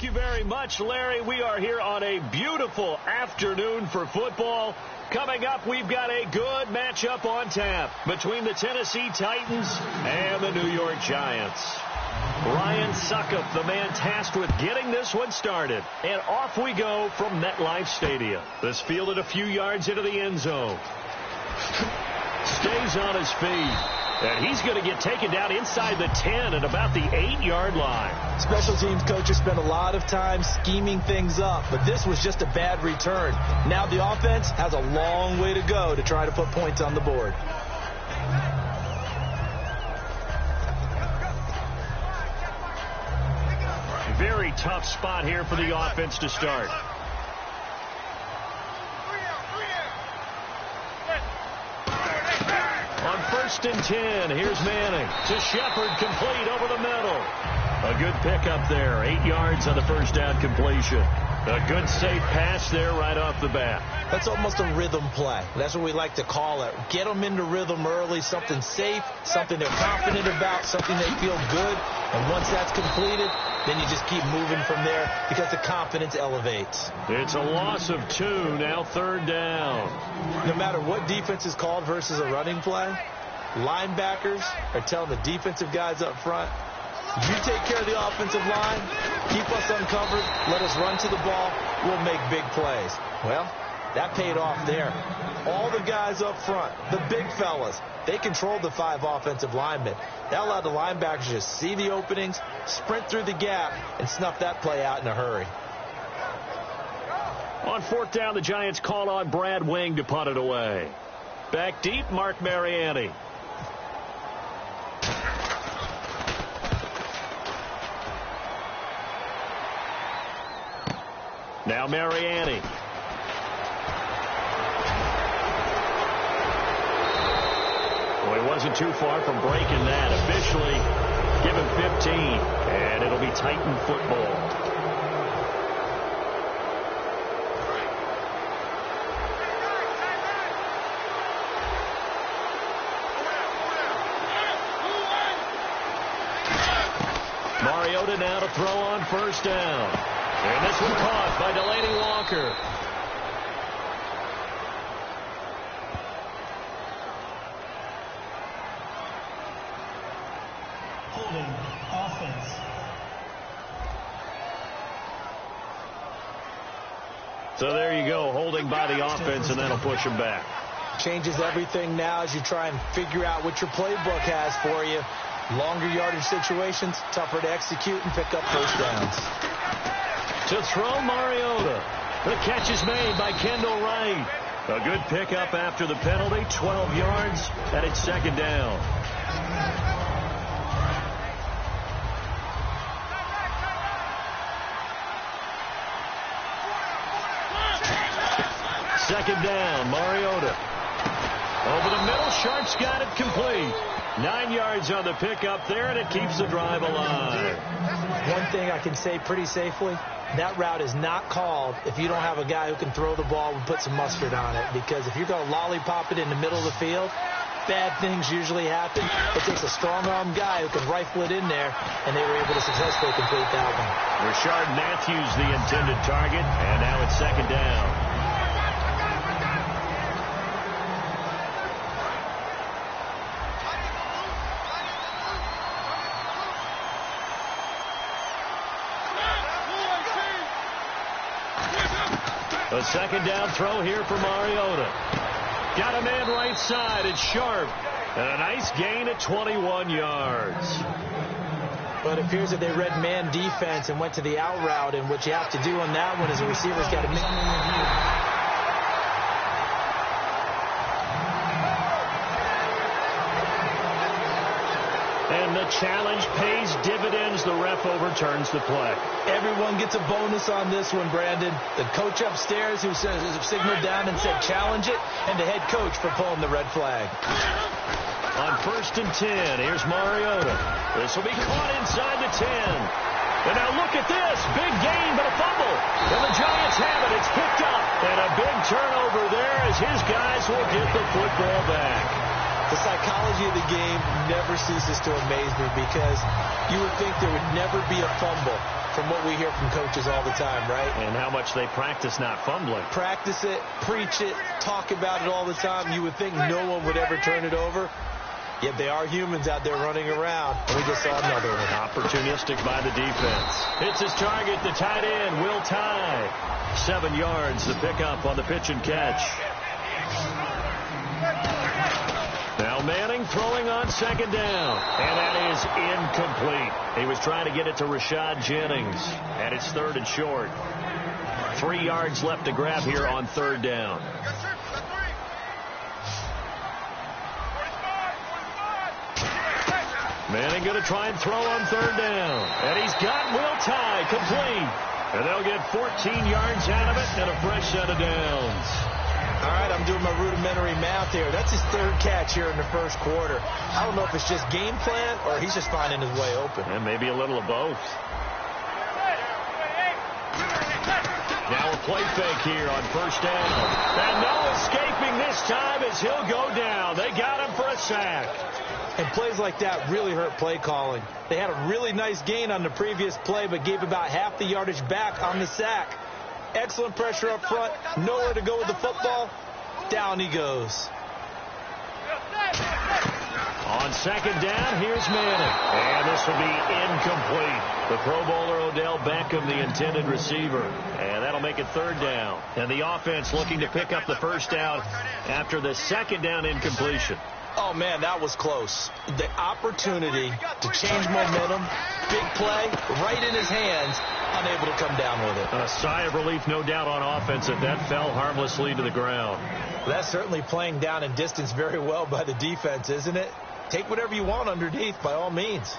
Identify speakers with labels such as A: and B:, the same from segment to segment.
A: you very much, Larry. We are here on a beautiful afternoon for football. Coming up, we've got a good matchup on tap between the Tennessee Titans and the New York Giants. Ryan Suckup, the man tasked with getting this one started. And off we go from MetLife Stadium. This fielded a few yards into the end zone. Stays on his feet. And he's going to get taken down inside the 10 at about the 8-yard line.
B: Special teams coaches spend a lot of time scheming things up, but this was just a bad return. Now the offense has a long way to go to try to put points on the board.
A: Very tough spot here for the offense to start. On 1st and 10, here's Manning to Shepard, complete over the middle. A good pickup there, 8 yards on the first down completion. A good safe pass there right off the bat.
B: That's almost a rhythm play. That's what we like to call it. Get them into rhythm early, something safe, something they're confident about, something they feel good. And once that's completed, then you just keep moving from there because the confidence elevates.
A: It's a loss of 2, now 3rd down.
B: No matter what defense is called versus a running play, linebackers are telling the defensive guys up front, you take care of the offensive line, keep us uncovered, let us run to the ball, we'll make big plays. Well, that paid off there. All the guys up front, the big fellas, they controlled the 5 offensive linemen. That allowed the linebackers to see the openings, sprint through the gap, and snuff that play out in a hurry.
A: On 4th down, the Giants call on Brad Wing to punt it away. Back deep, Mark Mariani. Now Mariani. Well, he wasn't too far from breaking that. Officially, give him 15, and it'll be Titan football. Mariota now to throw on 1st down. And this one caught by Delaney Walker.
C: Holding offense.
A: So there you go, holding by the offense, and that'll push him back.
B: Changes everything now as you try and figure out what your playbook has for you. Longer yardage situations, tougher to execute and pick up 1st downs.
A: To throw, Mariota. The catch is made by Kendall Wright. A good pickup after the penalty, 12 yards, and it's 2nd down. Second down, Mariota. Over the middle, Sharp's got it complete. 9 yards on the pickup there, and it keeps the drive alive.
B: One thing I can say pretty safely, that route is not called if you don't have a guy who can throw the ball and put some mustard on it. Because if you're going to lollipop it in the middle of the field, bad things usually happen. It takes a strong-arm guy who can rifle it in there, and they were able to successfully complete that one.
A: Rashard Matthews, the intended target, and now it's 2nd down. A 2nd down throw here for Mariota. Got a man right side. It's Sharp. And a nice gain at 21 yards.
B: But it appears that they read man defense and went to the out route. And what you have to do on that one is the receiver's got to make...
A: And the challenge pays dividends. The ref overturns the play.
B: Everyone gets a bonus on this one, Brandon. The coach upstairs who signaled down and said challenge it, and the head coach for pulling the red flag.
A: On 1st and 10, here's Mariota. This will be caught inside the 10. And now look at this. Big gain, but a fumble. And the Giants have it. It's picked up. And a big turnover there as his guys will get the football back.
B: The psychology of the game never ceases to amaze me because you would think there would never be a fumble. from what we hear from coaches all the time, right?
A: And how much they practice not fumbling.
B: Practice it, preach it, talk about it all the time. You would think no one would ever turn it over. Yet they are humans out there running around. And we just saw another one.
A: Opportunistic by the defense. Hits his target, the tight end, Will Tye. 7 yards, the pickup on the pitch and catch. Now Manning throwing on second down. And that is incomplete. He was trying to get it to Rashad Jennings. And it's 3rd and short. 3 yards left to grab here on 3rd down. Manning going to try and throw on 3rd down. And he's got Will Tye complete. And they'll get 14 yards out of it and a fresh set of downs.
B: All right, I'm doing my rudimentary math here. That's his 3rd catch here in the 1st quarter. I don't know if it's just game plan or he's just finding his way open.
A: And maybe a little of both. Now a play fake here on 1st down. And no escaping this time as he'll go down. They got him for a sack.
B: And plays like that really hurt play calling. They had a really nice gain on the previous play, but gave about half the yardage back on the sack. Excellent pressure up front. Nowhere to go with the football. Down he goes.
A: On 2nd down, here's Manning. And this will be incomplete. The Pro Bowler Odell Beckham, the intended receiver. And that'll make it 3rd down. And the offense looking to pick up the 1st down after the 2nd down incompletion.
B: Oh, man, that was close. The opportunity to change momentum, big play, right in his hands, unable to come down with it.
A: A sigh of relief, no doubt, on offense if that fell harmlessly to the ground.
B: That's certainly playing down in distance very well by the defense, isn't it? Take whatever you want underneath, by all means.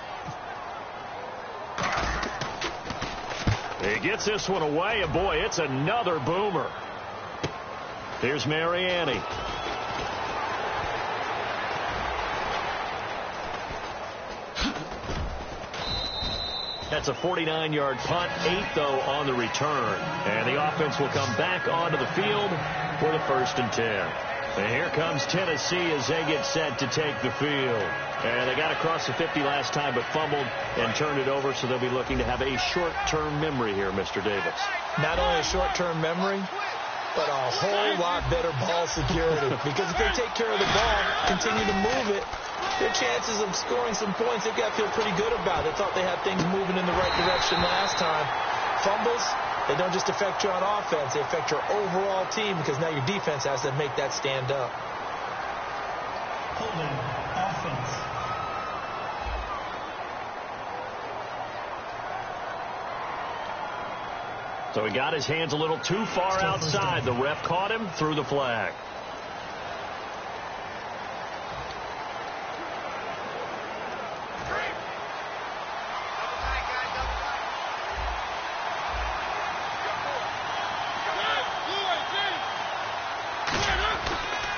A: He gets this one away, and boy, it's another boomer. Here's Mariani. That's a 49-yard punt, 8 though on the return. And the offense will come back onto the field for the 1st and 10. And here comes Tennessee as they get set to take the field. And they got across the 50 last time but fumbled and turned it over, so they'll be looking to have a short-term memory here, Mr. Davis.
B: Not only a short-term memory, but a whole lot better ball security. Because if they take care of the ball, continue to move it, their chances of scoring some points, they've got to feel pretty good about it. They thought they had things moving in the right direction last time. Fumbles, they don't just affect you on offense. They affect your overall team because now your defense has to make that stand up.
C: Holding offense.
A: So he got his hands a little too far outside. The ref caught him, threw the flag.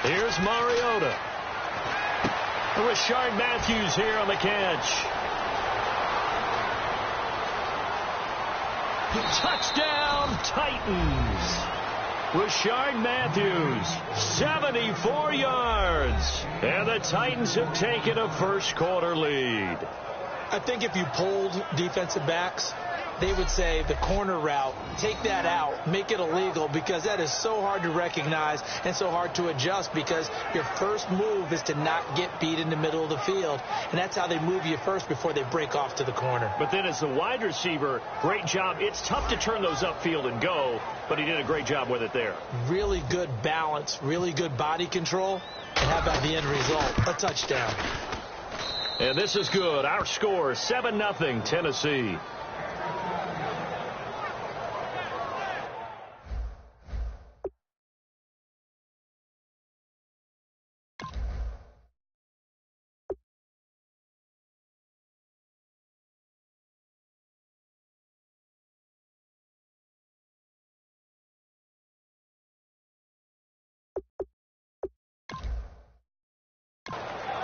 A: Here's Mariota. Rashard Matthews here on the catch. Touchdown, Titans. Rashard Matthews, 74 yards. And the Titans have taken a 1st quarter lead.
B: I think if you polled defensive backs, they would say the corner route, take that out, make it illegal, because that is so hard to recognize and so hard to adjust, because your first move is to not get beat in the middle of the field. And that's how they move you first before they break off to the corner.
A: But then as the wide receiver, great job. It's tough to turn those upfield and go, but he did a great job with it there.
B: Really good balance, really good body control. And how about the end result? A touchdown.
A: And this is good. Our score, 7-0 Tennessee.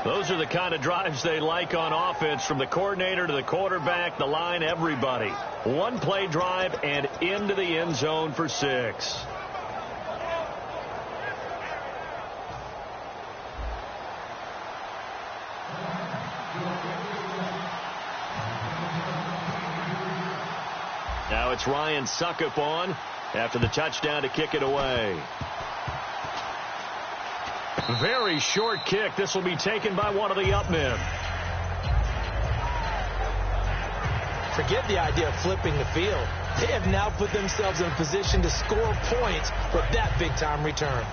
A: Those are the kind of drives they like on offense, from the coordinator to the quarterback, the line, everybody. One play drive and into the end zone for 6. it's Ryan Suckup on after the touchdown to kick it away. Very short kick. This will be taken by one of the up men.
B: Forget the idea of flipping the field. They have now put themselves in a position to score points with that big-time return.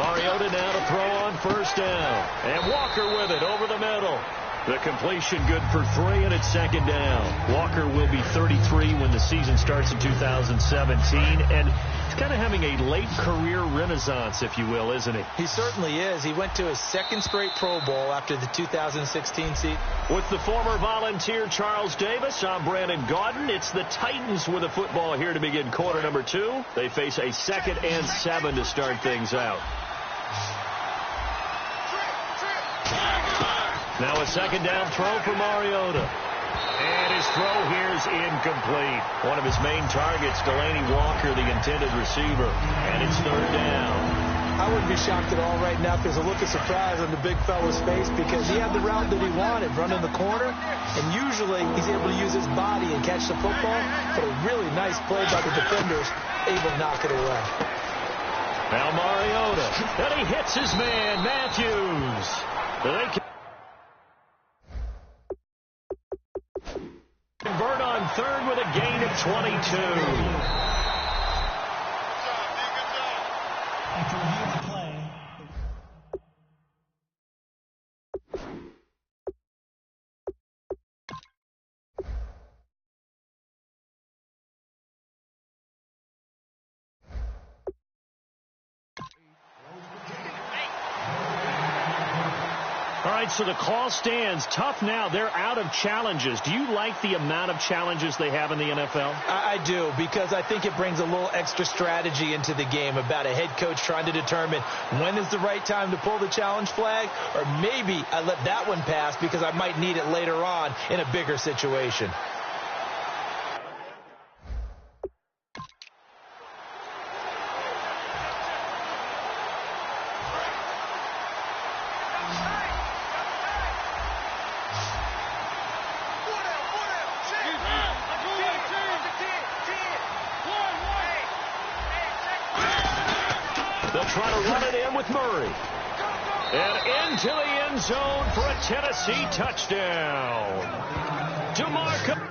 A: Mariota now to throw on first down. And Walker with it over the middle. The completion good for 3, and it's second down. Walker will be 33 when the season starts in 2017, and he's kind of having a late career renaissance, if you will, isn't he?
B: He certainly is. He went to his second straight Pro Bowl after the 2016 season.
A: With the former Volunteer Charles Davis, I'm Brandon Gaudin. It's the Titans with a football here to begin quarter number 2. They face a 2nd and 7 to start things out. Now a second down throw for Mariota. And his throw here is incomplete. One of his main targets, Delaney Walker, the intended receiver. And it's third down.
B: I wouldn't be shocked at all right now if there's a look of surprise on the big fella's face because he had the route that he wanted, running the corner. And usually he's able to use his body and catch the football. But a really nice play by the defenders, able to knock it away.
A: Now Mariota. And he hits his man, Matthews. They convert on third with a gain of 22.
C: After review of the play,
A: All right, so the call stands. Tough now. They're out of challenges. Do you like the amount of challenges they have in the NFL?
B: I do, because I think it brings a little extra strategy into the game about a head coach trying to determine when is the right time to pull the challenge flag, or maybe I let that one pass because I might need it later on in a bigger situation.
A: They'll try to run it in with Murray. And into the end zone for a Tennessee touchdown. DeMarco.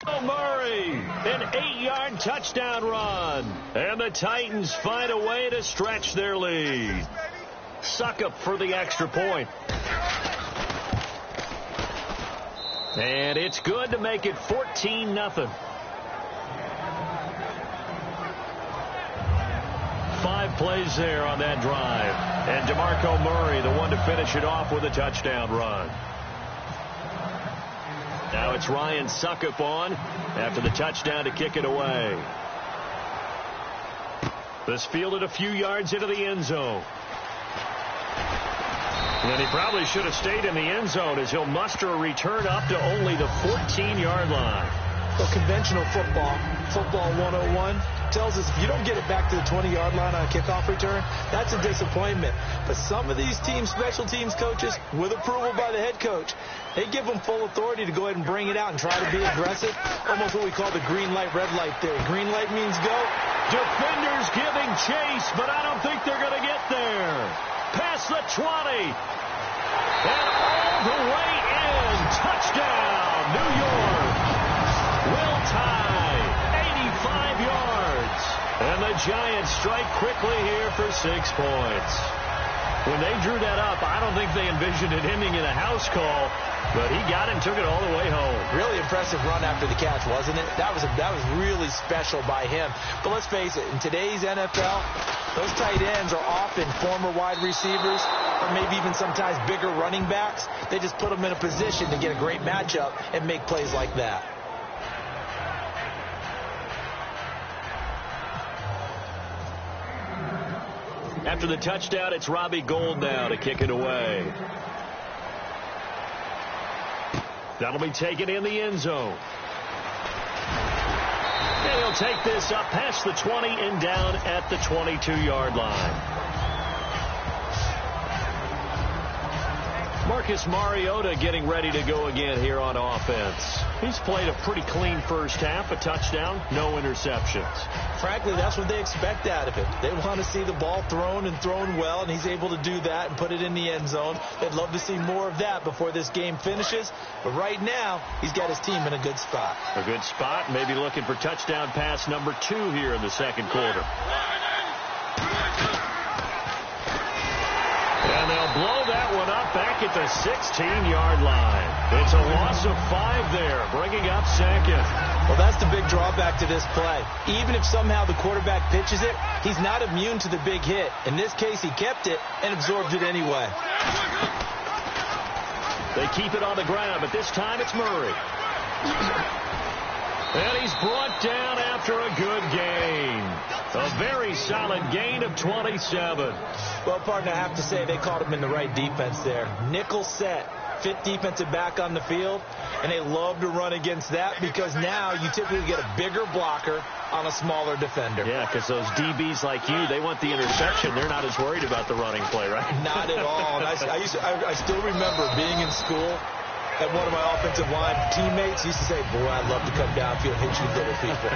A: Murray, an 8-yard touchdown run. And the Titans find a way to stretch their lead. Suckup for the extra point. And it's good to make it 14-0. 5 plays there on that drive. And DeMarco Murray, the one to finish it off with a touchdown run. Now it's Ryan Suckup on after the touchdown to kick it away. This fielded a few yards into the end zone. And he probably should have stayed in the end zone as he'll muster a return up to only the 14-yard line.
B: Well, conventional football 101, tells us if you don't get it back to the 20-yard line on a kickoff return, that's a disappointment. But some of these teams, special teams coaches, with approval by the head coach, they give them full authority to go ahead and bring it out and try to be aggressive. Almost what we call the green light, red light theory. Green light means go.
A: Defenders giving chase, but I don't think they're going to get there. Past the 20. And all the way in. Touchdown, New York. Will tie. 85 yards. And the Giants strike quickly here for 6 points. When they drew that up, I don't think they envisioned it ending in a house call, but he got it and took it all the way home.
B: Really impressive run after the catch, wasn't it? That was really special by him. But let's face it, in today's NFL, those tight ends are often former wide receivers or maybe even sometimes bigger running backs. They just put them in a position to get a great matchup and make plays like that.
A: After the touchdown, it's Robbie Gould now to kick it away. That'll be taken in the end zone. And he'll take this up past the 20 and down at the 22-yard line. Marcus Mariota getting ready to go again here on offense. He's played a pretty clean first half, a touchdown, no interceptions.
B: Frankly, that's what they expect out of him. They want to see the ball thrown and thrown well, and he's able to do that and put it in the end zone. They'd love to see more of that before this game finishes. But right now, he's got his team in a good spot.
A: A good spot, maybe looking for touchdown pass number 2 here in the second quarter. And they'll blow that one up back at the 16-yard line. It's a loss of 5 there, bringing up second.
B: Well, that's the big drawback to this play. Even if somehow the quarterback pitches it, he's not immune to the big hit. In this case, he kept it and absorbed it anyway.
A: They keep it on the ground, but this time it's Murray. And he's brought down after a good gain. A very solid gain of 27.
B: Well, partner, I have to say they caught him in the right defense there. Nickel set, fit defensive back on the field, and they love to run against that because now you typically get a bigger blocker on a smaller defender.
A: Yeah, because those DBs like you, they want the interception. They're not as worried about the running play, right?
B: Not at all. And I still remember being in school, and one of my offensive line teammates used to say, boy, I'd love to come downfield and hit you little people.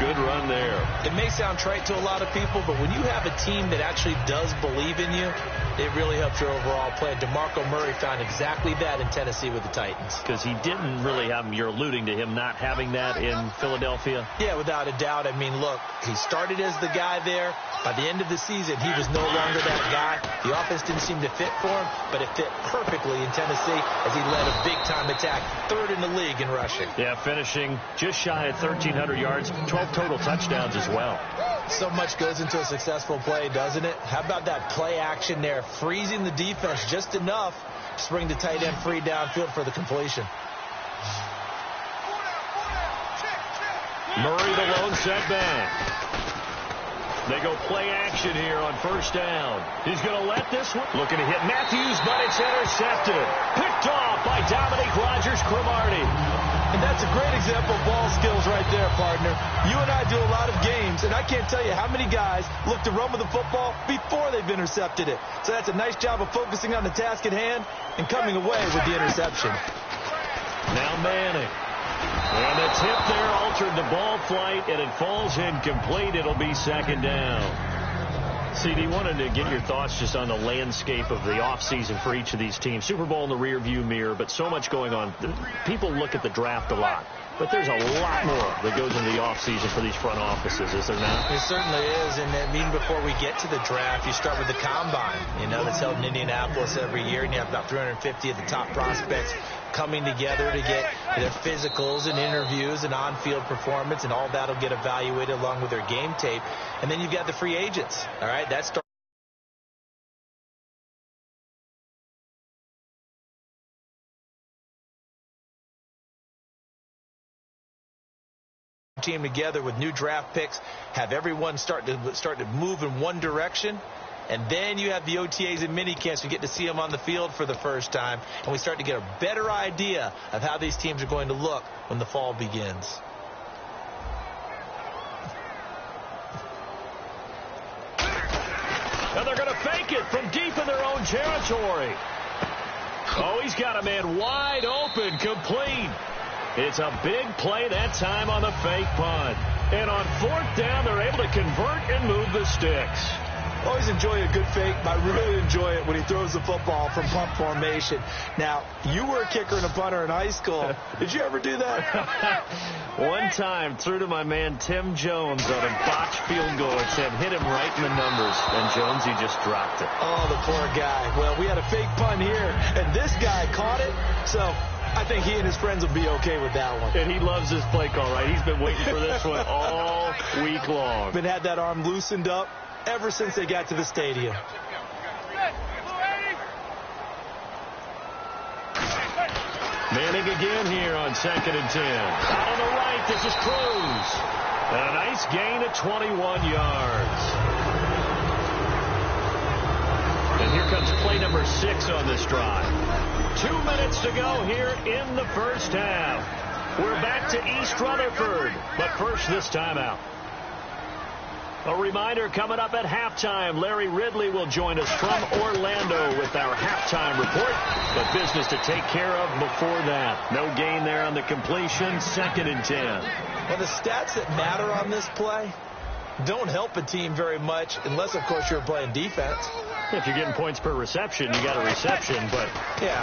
A: Good run there.
B: It may sound trite to a lot of people, but when you have a team that actually does believe in you, it really helps your overall play. DeMarco Murray found exactly that in Tennessee with the Titans.
A: Because he didn't really have him. You're alluding to him not having that in Philadelphia?
B: Yeah, without a doubt. I mean, look, he started as the guy there. By the end of the season, he was no longer that guy. The offense didn't seem to fit for him, but it fit perfectly in Tennessee as he led a big-time attack, 3rd in the league in rushing.
A: Yeah, finishing just shy of 1,300 yards, 12 total touchdowns as well.
B: So much goes into a successful play, doesn't it? How about that play action there, freezing the defense just enough to bring the tight end free downfield for the completion.
A: Murray, the lone setback. They go play action here on first down. He's going to let this one. Looking to hit Matthews, but it's intercepted. Picked off by Dominique Rodgers-Cromartie.
B: And that's a great example of ball skills right there, partner. You and I do a lot of games, and I can't tell you how many guys look to run with the football before they've intercepted it. So that's a nice job of focusing on the task at hand and coming away with the interception.
A: Now Manning. And the tip there altered the ball flight, and it falls incomplete. It'll be second down. CD, wanted to get your thoughts just on the landscape of the offseason for each of these teams. Super Bowl in the rearview mirror, but so much going on. People look at the draft a lot. But there's a lot more that goes into the offseason for these front offices, is there not?
B: It certainly is. And then even before we get to the draft, you start with the combine, that's held in Indianapolis every year. And you have about 350 of the top prospects coming together to get their physicals and interviews and on-field performance, and all that will get evaluated along with their game tape. And then you've got the free agents. All right, that starts team together with new draft picks, have everyone start to move in one direction, and then you have the OTAs and minicamps. You get to see them on the field for the first time, and we start to get a better idea of how these teams are going to look when the fall begins.
A: And they're going to fake it from deep in their own territory. Oh, he's got a man wide open, complete. It's a big play that time on the fake punt. And on fourth down, they're able to convert and move the sticks.
B: Always enjoy a good fake, but I really enjoy it when he throws the football from punt formation. Now, you were a kicker and a punter in high school. Did you ever do that?
A: One time, threw to my man Tim Jones on a botched field goal attempt, hit him right in the numbers, and Jonesy just dropped it.
B: Oh, the poor guy. Well, we had a fake punt here, and this guy caught it, so I think he and his friends will be okay with that one.
A: And he loves this play call, right? He's been waiting for this one all week long.
B: Been had that arm loosened up ever since they got to the stadium.
A: Manning again here on 2nd and 10. Out on the right, this is Cruz. And a nice gain of 21 yards. And here comes play number 6 on this drive. 2 minutes to go here in the first half. We're back to East Rutherford, but first this timeout. A reminder, coming up at halftime, Larry Ridley will join us from Orlando with our halftime report. But business to take care of before that. No gain there on the completion, 2nd and 10.
B: Well, the stats that matter on this play don't help a team very much unless, of course, you're playing defense.
A: If you're getting points per reception, you got a reception, but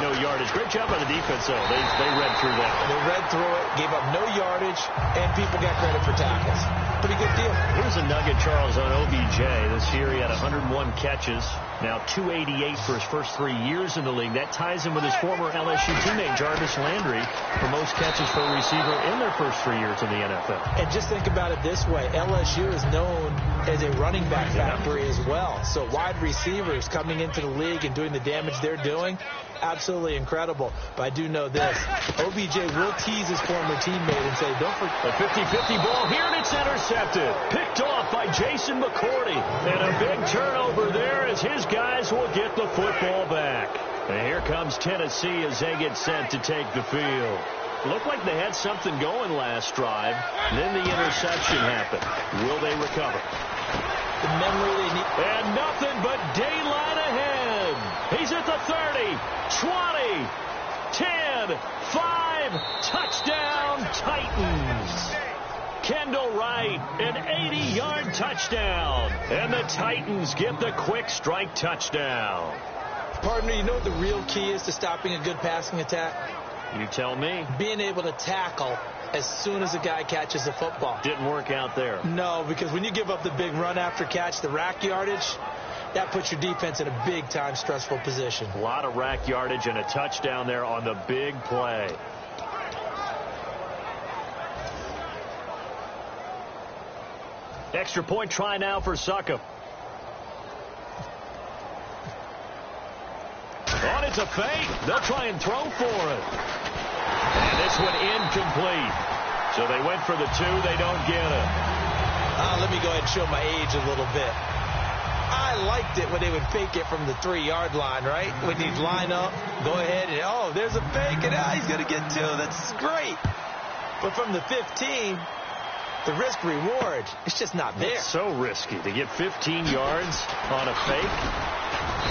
A: no yardage. Great job by the defense, though. They read through that.
B: They read through it, gave up no yardage, and people got credit for tackles. Pretty good deal.
A: Here's a nugget, Charles, on OBJ. This year he had 101 catches, now 288 for his first 3 years in the league. That ties him with his former LSU teammate, Jarvis Landry, for most catches for a receiver in their first 3 years in the NFL.
B: And just think about it this way. LSU is known as a running back factory as well. So wide receivers coming into the league and doing the damage they're doing, absolutely incredible. But I do know this. OBJ will tease his former teammate and say, don't forget.
A: A 50-50 ball here, and it's intercepted. Picked off by Jason McCourty. And a big turnover there as his guys will get the football back. And here comes Tennessee as they get set to take the field. Looked like they had something going last drive. Then the interception happened. Will they recover?
B: The memory they need.
A: And nothing but daylight ahead. He's at the 30, 20, 10, 5, touchdown Titans. Kendall Wright, an 80-yard touchdown. And the Titans get the quick strike touchdown.
B: Partner, you know what the real key is to stopping a good passing attack?
A: You tell me.
B: Being able to tackle as soon as a guy catches the football.
A: Didn't work out there.
B: No, because when you give up the big run after catch, the rack yardage, that puts your defense in a big-time stressful position.
A: A lot of rack yardage and a touchdown there on the big play. Extra point try now for Succop. On, it's a fake. They'll try and throw for it. And this one incomplete. So they went for the 2. They don't get it.
B: Let me go ahead and show my age a little bit. I liked it when they would fake it from the 3-yard line, right? When you'd line up, go ahead and, oh, there's a fake, and he's going to get 2. That's great. But from the 15, the risk-reward, it's just not there.
A: It's so risky to get 15 yards on a fake.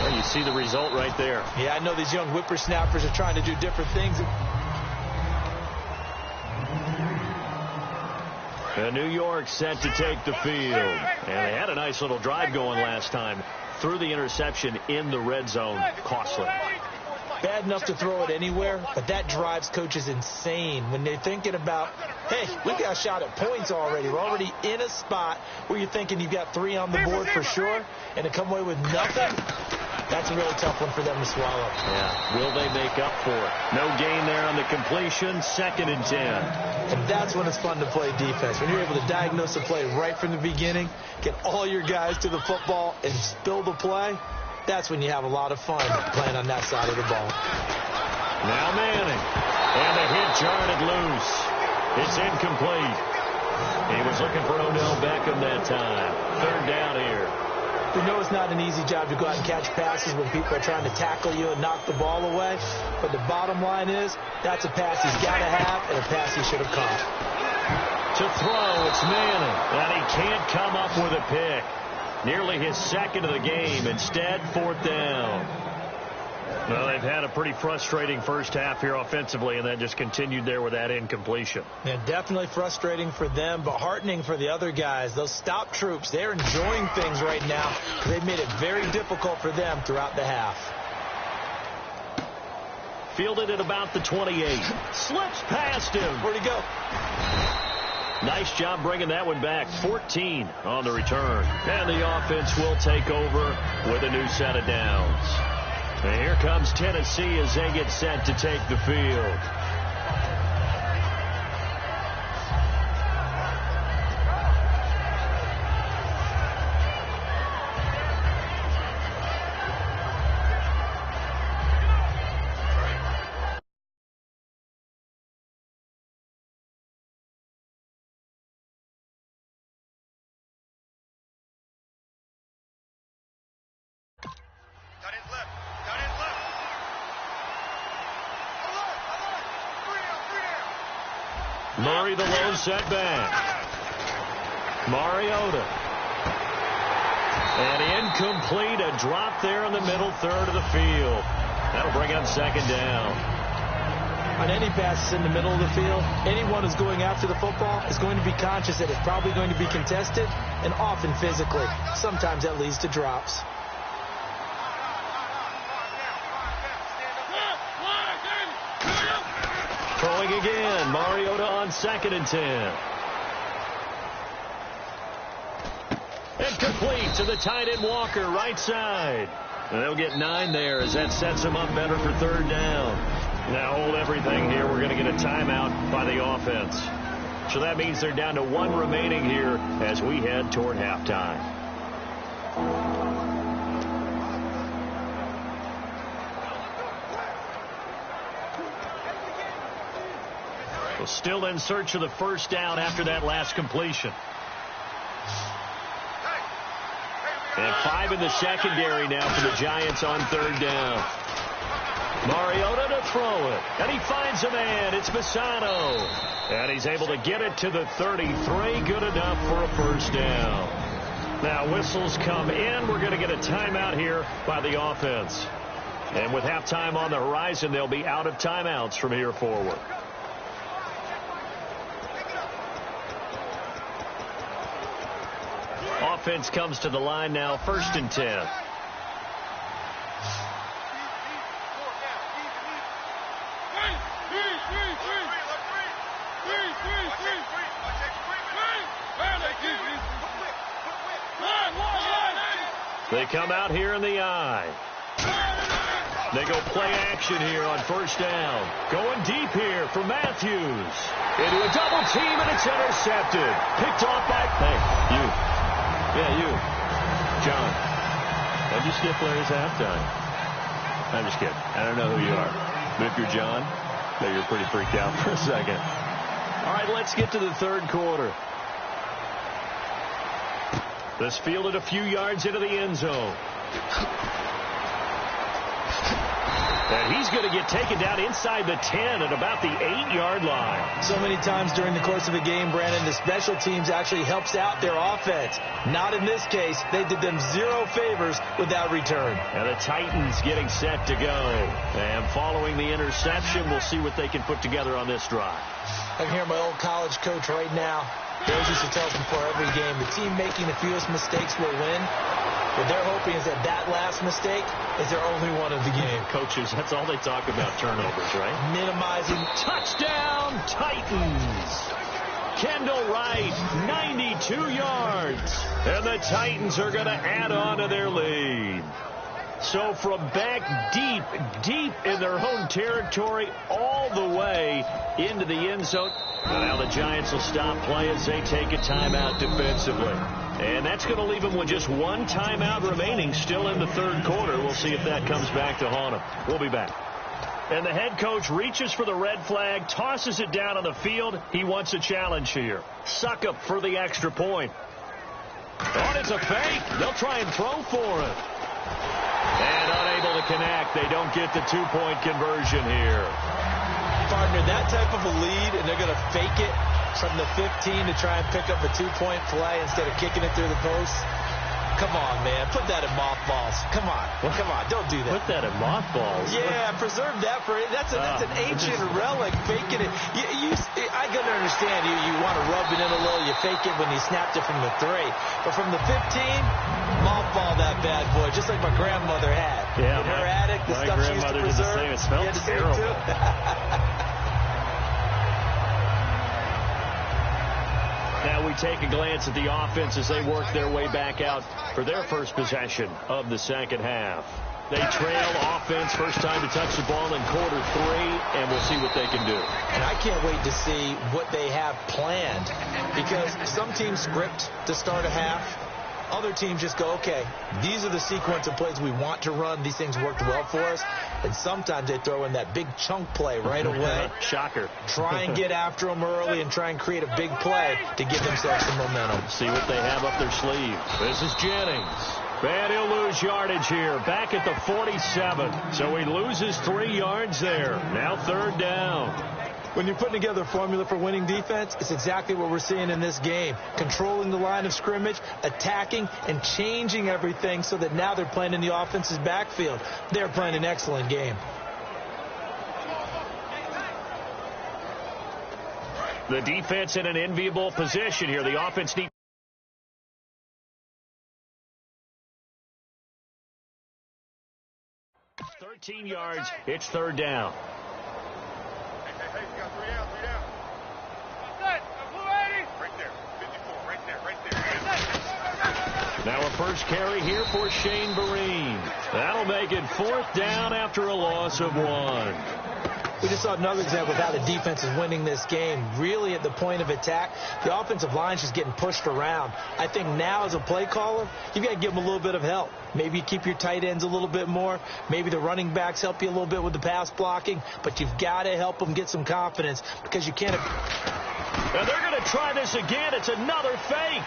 A: Well, you see the result right there.
B: Yeah, I know these young whippersnappers are trying to do different things.
A: And New York set to take the field. And they had a nice little drive going last time. Through the interception in the red zone. Costly.
B: bad enough to throw it anywhere, but that drives coaches insane when they're thinking about, hey, we've got a shot at points already. We're already in a spot where you're thinking you've got 3 on the board for sure, and to come away with nothing, that's a really tough one for them to swallow.
A: Yeah, will they make up for it? No gain there on the completion, 2nd and 10.
B: And that's when it's fun to play defense. When you're able to diagnose the play right from the beginning, get all your guys to the football, and spill the play, that's when you have a lot of fun playing on that side of the ball.
A: Now Manning. And the hit jarred loose. It's incomplete. He was looking for Odell Beckham that time. 3rd down here.
B: We know it's not an easy job to go out and catch passes when people are trying to tackle you and knock the ball away. But the bottom line is, that's a pass he's got to have and a pass he should have caught.
A: To throw, it's Manning. And he can't come up with a pick. Nearly his 2nd of the game. Instead, 4th down. Well, they've had a pretty frustrating first half here offensively, and then just continued there with that incompletion.
B: Yeah, definitely frustrating for them, but heartening for the other guys. Those stop troops, they're enjoying things right now. They've made it very difficult for them throughout the half.
A: Fielded at about the 28. Slips past him.
B: Where'd he go?
A: Nice job bringing that one back. 14 on the return. And the offense will take over with a new set of downs. And here comes Tennessee as they get set to take the field. Murray the low setback. Mariota. And incomplete. A drop there in the middle 3rd of the field. That'll bring up 2nd down.
B: On any passes in the middle of the field, anyone who's going after the football is going to be conscious that it's probably going to be contested, and often physically. Sometimes that leads to drops.
A: Throwing again. Mariota on 2nd and 10. Incomplete to the tight end Walker, right side. And they'll get 9 there as that sets them up better for 3rd down. Now hold everything here. We're going to get a timeout by the offense. So that means they're down to 1 remaining here as we head toward halftime. Well, still in search of the 1st down after that last completion. And 5 in the secondary now for the Giants on 3rd down. Mariota to throw it. And he finds a man. It's Bassano. And he's able to get it to the 33. Good enough for a 1st down. Now whistles come in. We're going to get a timeout here by the offense. And with halftime on the horizon, they'll be out of timeouts from here forward. Offense comes to the line now, 1st and 10. They come out here in the eye. They go play action here on 1st down. Going deep here for Matthews. Into a double team, and it's intercepted. Picked off by... Hey, you. Yeah, you. John. Why'd you skip Larry's halftime? I'm just kidding. I don't know who you are. But if you're John, then you're pretty freaked out for a second. All right, let's get to the 3rd quarter. This fielded a few yards into the end zone. And he's going to get taken down inside the 10 at about the 8-yard line.
B: So many times during the course of a game, Brandon, the special teams actually helps out their offense. Not in this case. They did them 0 favors with that return.
A: And the Titans getting set to go. And following the interception, we'll see what they can put together on this drive.
B: I can hear my old college coach right now. They used to tell us before every game, the team making the fewest mistakes will win. What they're hoping is that that last mistake is their only one of the game.
A: Coaches, that's all they talk about, turnovers, right?
B: Minimizing.
A: Touchdown, Titans! Kendall Wright, 92 yards. And the Titans are going to add on to their lead. So from back deep in their own territory all the way into the end zone. Now the Giants will stop play as they take a timeout defensively. And that's going to leave them with just one timeout remaining still in the third quarter. We'll see if that comes back to haunt them. We'll be back. And the head coach reaches for the red flag, tosses it down on the field. He wants a challenge here. Suckup for the extra point. Oh, it's a fake. They'll try and throw for it. And unable to connect. They don't get the two-point conversion here.
B: Partner, that type of a lead, and they're going to fake it from the 15 to try and pick up a two-point play instead of kicking it through the post. Come on, man. Put that in mothballs. Come on. Come on. Don't do that.
A: Put that in mothballs?
B: Yeah, preserve that for it. That's an ancient relic. Faking it. I can understand you want to rub it in a little. You fake it when you snapped it from the 3. But from the 15, mothball that bad boy, just like my grandmother had.
A: Yeah,
B: in her attic, the stuff she used to preserve.
A: Did the same. It smelled terrible. Now we take a glance at the offense as they work their way back out for their first possession of the second half. They trail offense, first time to touch the ball in quarter 3, and we'll see what they can do.
B: And I can't wait to see what they have planned, because some teams script to start a half. Other teams just go, okay, these are the sequence of plays we want to run. These things worked well for us. And sometimes they throw in that big chunk play right away.
A: Shocker.
B: Try and get after them early and try and create a big play to give themselves some momentum.
A: See what they have up their sleeve. This is Jennings. And he'll lose yardage here. Back at the 47. So he loses 3 yards there. Now third down.
B: When you're putting together a formula for winning defense, it's exactly what we're seeing in this game. Controlling the line of scrimmage, attacking, and changing everything so that now they're playing in the offense's backfield. They're playing an excellent game.
A: The defense in an enviable position here. The offense needs 13 yards. It's third down.
D: Hey, you got 3 out, 3 down. Right there, 54, right there.
A: Now a first carry here for Shane Vereen. That'll make it fourth down after a loss of 1.
B: We just saw another example of how the defense is winning this game. Really at the point of attack, the offensive line is just getting pushed around. I think now as a play caller, you've got to give them a little bit of help. Maybe you keep your tight ends a little bit more. Maybe the running backs help you a little bit with the pass blocking. But you've got to help them get some confidence because you can't.
A: And they're going to try this again. It's another fake.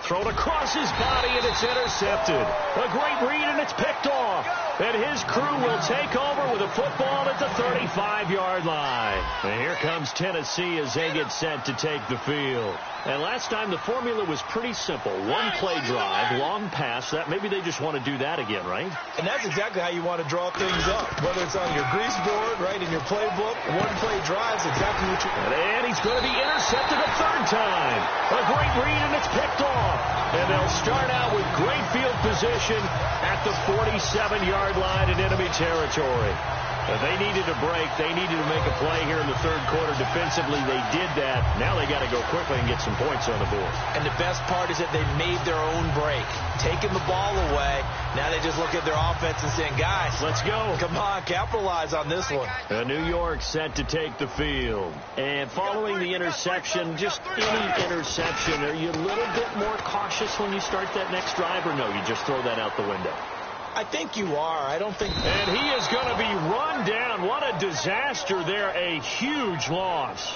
A: Thrown across his body, and it's intercepted. A great read, and it's picked off. And his crew will take over with a football at the 35-yard line. And here comes Tennessee as they get set to take the field. And last time the formula was pretty simple. One play drive, long pass. That maybe they just want to do that again, right?
B: And that's exactly how you want to draw things up. Whether it's on your grease board, right, in your playbook, one play drive is exactly what you...
A: And he's going to be intercepted a third time. A great read, and it's picked off. And they'll start out with great field position at the 47-yard line in enemy territory. They needed a break. They needed to make a play here in the third quarter. Defensively, they did that. Now they got to go quickly and get some points on the board.
B: And the best part is that they made their own break. Taking the ball away. Now they just look at their offense and saying, guys,
A: let's go.
B: Come on, capitalize on this one.
A: New York set to take the field. And following the interception, just any interception, are you a little bit more cautious when you start that next drive, or no, you just throw that out the window?
B: I think you are. I don't think...
A: And he is going to be run down. What a disaster there. A huge loss.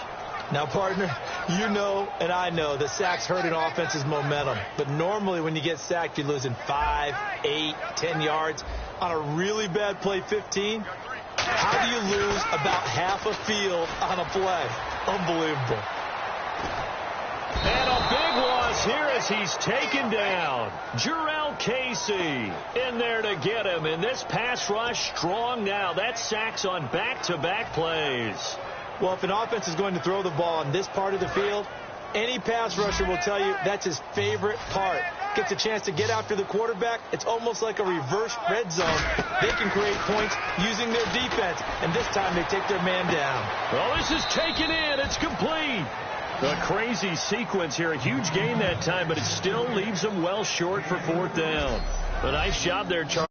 B: Now, partner, you know and I know that sacks hurt an offense's momentum. But normally when you get sacked, you're losing 5, 8, 10 yards. On a really bad play, 15, how do you lose about half a field on a play? Unbelievable.
A: And a big loss here as he's taken down. Jarrell Casey in there to get him. And this pass rush strong now. That's sacks on back-to-back plays.
B: Well, if an offense is going to throw the ball on this part of the field, Any pass rusher will tell you that's his favorite part. Gets a chance to get after the quarterback. It's almost like a reverse red zone. They can create points using their defense, and this time they take their man down.
A: Well, this is taken in. It's complete. A crazy sequence here. A huge gain that time, but it still leaves them well short for fourth down. A nice job there, Charles.